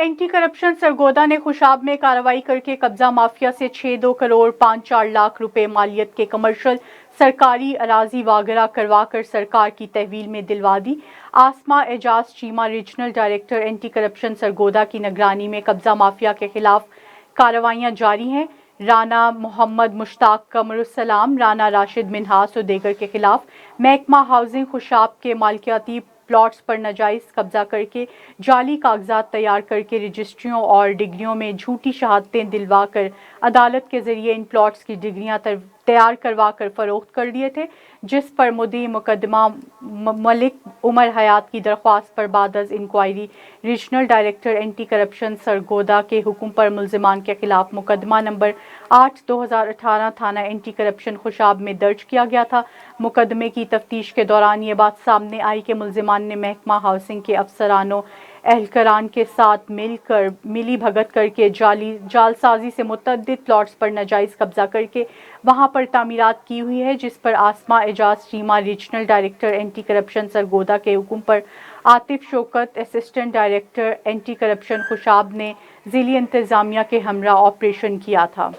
Anti corruption Sargodha ने खुशाब में कार्रवाई करके कब्जा माफिया से 6 करोड़ 5-4 लाख रुपए मालियत के कमर्शियल सरकारी अराजी वागरा करवा कर सरकार की तहवील में दिलवा दी। Asma Ejaz Cheema regional director anti corruption Sargodha की निगरानी में कब्जा माफिया के खिलाफ कार्रवाइयां जारी हैं। राना मोहम्मद मुश्ताक कमरुस्सलाम, राना राशिद मिन्हास और दीगर के खिलाफ महकमा हाउसिंग खुशाब के मालिकियाती प्लॉट्स पर नाजायज कब्जा करके जाली कागजात तैयार करके रजिस्ट्रियों और डिग्रियों में झूठी शहादतें दिलवा कर अदालत के जरिए इन प्लॉट्स की डिग्रियां तैयार करवा कर फरोख्त कर दिए थे, जिस पर मुद्दई मुकदमा मलिक उमर हयात की दरख्वास्त पर बाद inquiry regional director anti corruption Sargodha के हुक्म पर मुल्जिमान के खिलाफ मुकदमा नंबर 8/2018 थाना एंटी करप्शन खुशाब में दर्ज किया गया था। मुकदमे की तफ्तीश के दौरान ये बात सामने आई कि मुल्जिमान ने महकमा हाउसिंग के अफसरानों एहलकारान के साथ मिली भगत करके जालसाजी से मुतअद्दिद प्लॉट्स पर नाजायज कब्जा करके वहां पर तामीरात की हुई है, जिस पर Asma Ejaz Cheema regional director anti corruption Sargodha के हुक्म पर Atif Shaukat assistant director anti corruption Khushab ने जिली इंतजामिया के हमरा ऑपरेशन किया था।